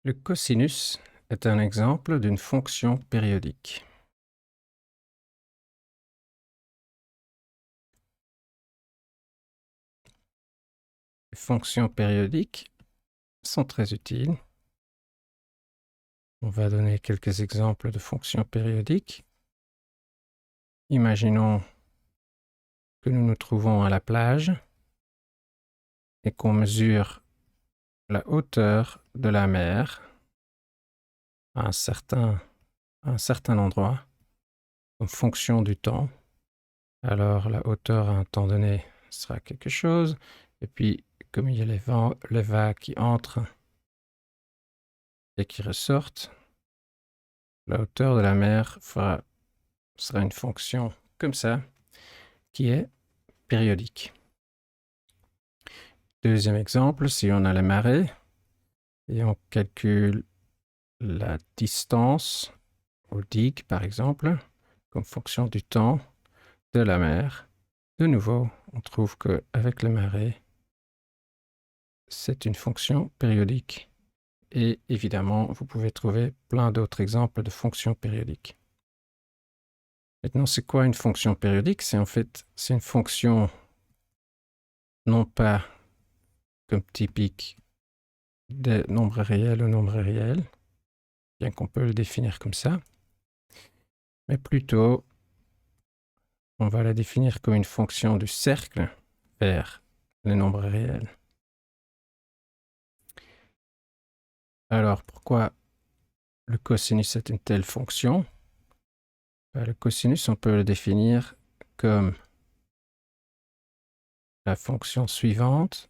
Le cosinus est un exemple d'une fonction périodique. Les fonctions périodiques sont très utiles. On va donner quelques exemples de fonctions périodiques. Imaginons que nous nous trouvons à la plage et qu'on mesure la hauteur de la mer à un certain endroit en fonction du temps. Alors la hauteur à un temps donné sera quelque chose, et puis comme il y a les vagues qui entrent et qui ressortent, la hauteur de la mer sera une fonction comme ça qui est périodique. Deuxième exemple, si on a la marée et on calcule la distance aux digues, par exemple, comme fonction du temps de la mer, de nouveau, on trouve qu'avec la marée, c'est une fonction périodique. Et évidemment, vous pouvez trouver plein d'autres exemples de fonctions périodiques. Maintenant, c'est quoi une fonction périodique? C'est une fonction non pas comme typique des nombres réels ou nombres réels, bien qu'on peut le définir comme ça, mais plutôt, on va la définir comme une fonction du cercle vers les nombres réels. Alors, pourquoi le cosinus est une telle fonction? Le cosinus, on peut le définir comme la fonction suivante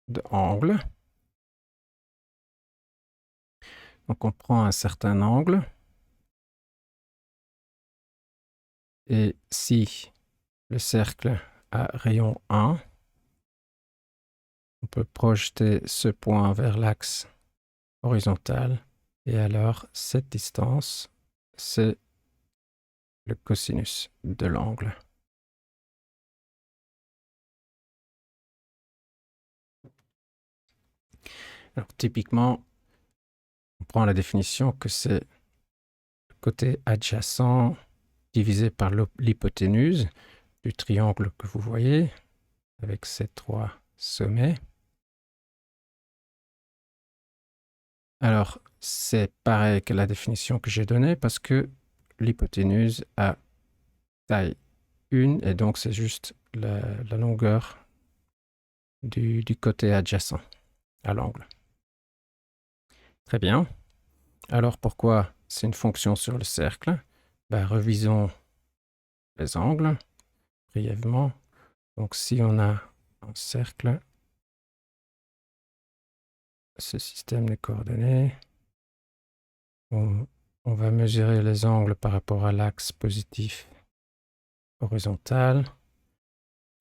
de angle. Donc, on prend un certain angle et si le cercle a rayon 1, on peut projeter ce point vers l'axe horizontal et alors cette distance, c'est le cosinus de l'angle. Alors typiquement, on prend la définition que c'est le côté adjacent divisé par l'hypoténuse du triangle que vous voyez avec ces trois sommets. Alors, c'est pareil que la définition que j'ai donnée parce que l'hypoténuse a taille 1 et donc c'est juste la longueur du côté adjacent à l'angle. Très bien. Alors pourquoi c'est une fonction sur le cercle? Revisons les angles brièvement. Donc si on a un cercle, ce système de coordonnées, on va mesurer les angles par rapport à l'axe positif horizontal.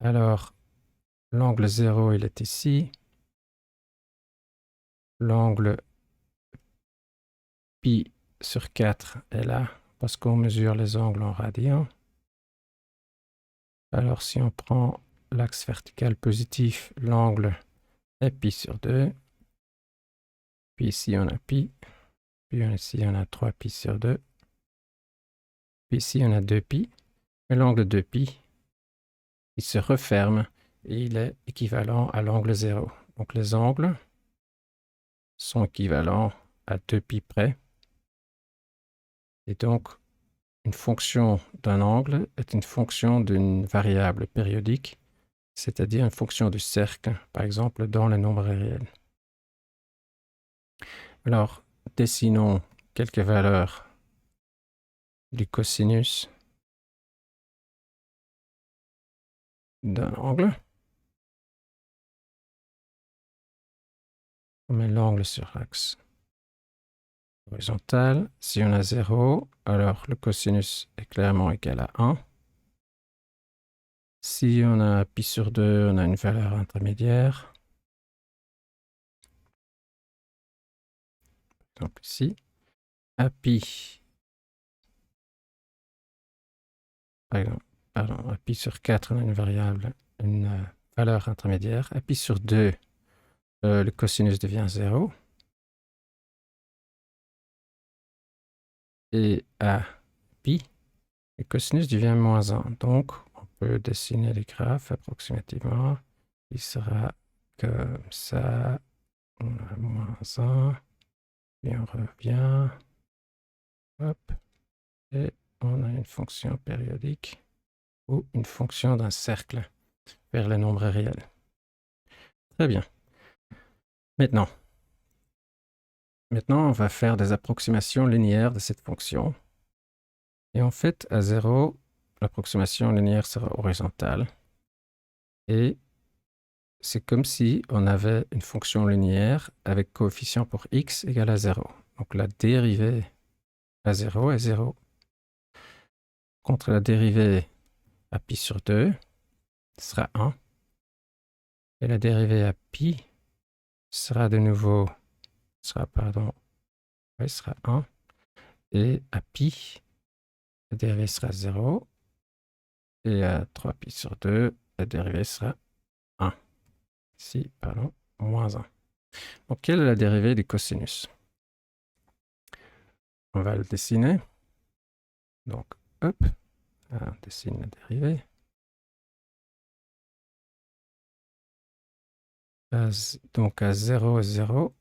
Alors, l'angle 0, il est ici. L'angle pi sur 4 est là, parce qu'on mesure les angles en radians. Alors, si on prend l'axe vertical positif, l'angle est pi sur 2. Puis ici, on a pi. Puis ici, on a 3 pi sur 2. Puis ici, on a 2 pi. Mais l'angle 2 pi, il se referme et il est équivalent à l'angle 0. Donc, les angles sont équivalents à 2 pi près. Et donc, une fonction d'un angle est une fonction d'une variable périodique, c'est-à-dire une fonction du cercle, par exemple, dans les nombres réels. Alors, dessinons quelques valeurs du cosinus d'un angle. On met l'angle sur l'axe horizontal. Si on a 0, alors le cosinus est clairement égal à 1. Si on a pi sur 2, on a une valeur intermédiaire. Par exemple ici. À pi, par exemple, à pi sur 4, on a une valeur intermédiaire. À pi sur 2, le cosinus devient 0. Et à pi, le cosinus devient moins 1. Donc, on peut dessiner les graphes approximativement. Il sera comme ça. On a moins 1. Puis on revient. Hop. Et on a une fonction périodique ou une fonction d'un cercle vers les nombres réels. Très bien. Maintenant, on va faire des approximations linéaires de cette fonction. Et en fait, à 0, l'approximation linéaire sera horizontale. Et c'est comme si on avait une fonction linéaire avec coefficient pour x égale à 0. Donc la dérivée à 0 est 0. Contre la dérivée à pi sur 2 sera 1. Et la dérivée à pi sera de nouveau, sera 1. Et à pi, la dérivée sera 0. Et à 3pi sur 2, la dérivée sera 1. Ici, moins 1. Donc, quelle est la dérivée du cosinus? On va le dessiner. Donc, hop, on dessine la dérivée. Donc, à 0, 0.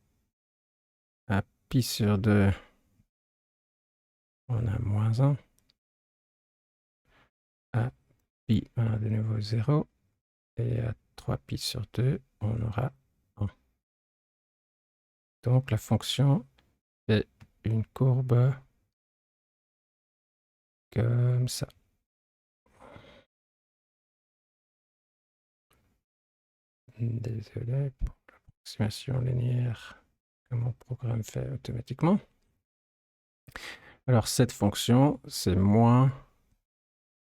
À pi sur 2, on a moins 1. À pi, on a de nouveau 0. Et à 3pi sur 2, on aura 1. Donc, la fonction est une courbe comme ça. Désolé pour l'approximation linéaire que mon programme fait automatiquement. Alors, cette fonction, c'est moins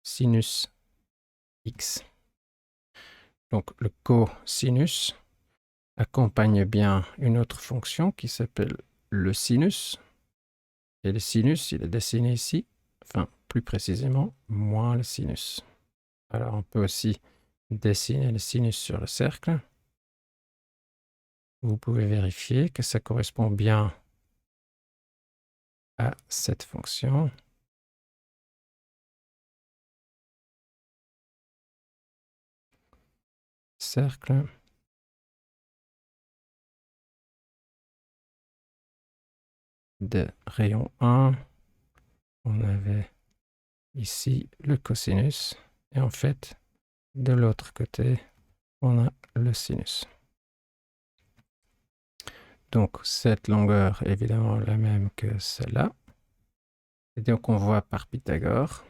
sinus x. Donc, le cosinus accompagne bien une autre fonction qui s'appelle le sinus. Et le sinus, il est dessiné ici. Enfin, plus précisément, moins le sinus. Alors, on peut aussi dessiner le sinus sur le cercle. Vous pouvez vérifier que ça correspond bien à cette fonction. Cercle. De rayon 1, on avait ici le cosinus. Et en fait, de l'autre côté, on a le sinus. Donc, cette longueur est évidemment la même que celle-là. Et donc, on voit par Pythagore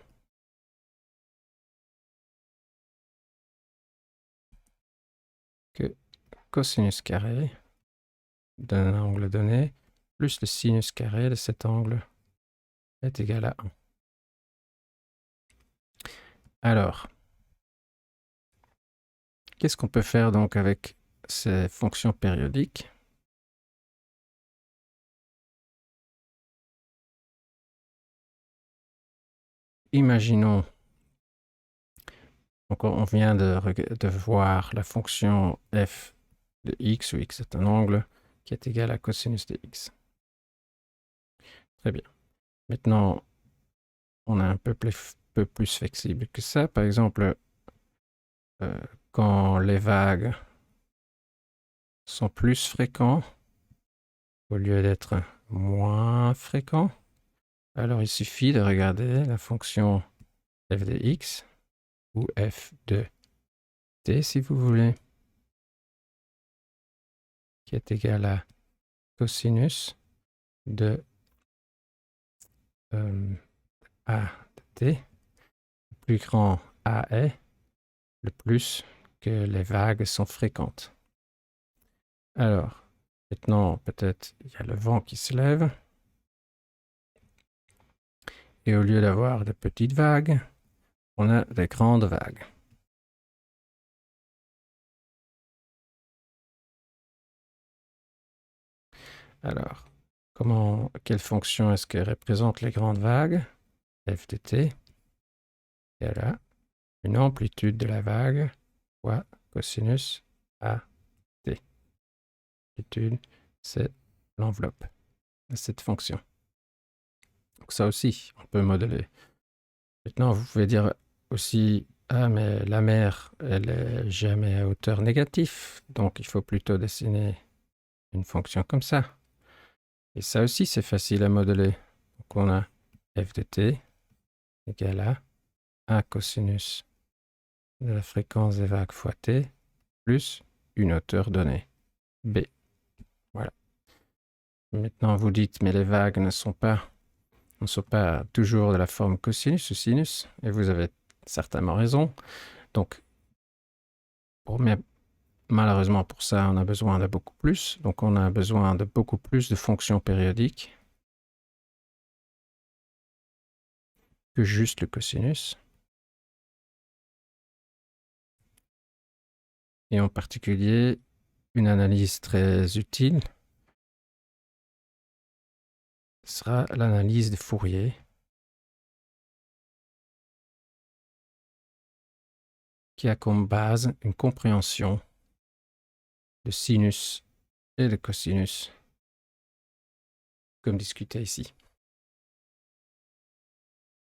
que cosinus carré d'un angle donné plus le sinus carré de cet angle est égal à 1. Alors, qu'est-ce qu'on peut faire donc avec ces fonctions périodiques? Imaginons, donc on vient de voir la fonction f de x, où x est un angle, qui est égal à cosinus de x. Très bien. Maintenant, on est un peu plus flexible que ça. Par exemple, quand les vagues sont plus fréquents, au lieu d'être moins fréquents, alors il suffit de regarder la fonction f de x, ou f de t si vous voulez, qui est égal à cosinus de a de t. Le plus grand a est, le plus que les vagues sont fréquentes. Alors, maintenant, peut-être il y a le vent qui se lève. Et au lieu d'avoir de petites vagues, on a des grandes vagues. Alors, quelle fonction est-ce que représente les grandes vagues? F de t. Et là, une amplitude de la vague fois cosinus a t. l'amplitude, c'est l'enveloppe de cette fonction. Donc ça aussi, on peut modeler. Maintenant, vous pouvez dire aussi, ah, mais la mer, elle est jamais à hauteur négative, donc il faut plutôt dessiner une fonction comme ça. Et ça aussi, c'est facile à modeler. Donc on a f de t égale à a cosinus de la fréquence des vagues fois t plus une hauteur donnée, b. Voilà. Maintenant, vous dites, mais les vagues ne sont pas toujours de la forme cosinus ou sinus, et vous avez certainement raison. Donc, malheureusement pour ça, on a besoin de beaucoup plus. Donc, on a besoin de beaucoup plus de fonctions périodiques que juste le cosinus. Et en particulier, une analyse très utile sera l'analyse de Fourier. Qui a comme base une compréhension de sinus et de cosinus, comme discuté ici.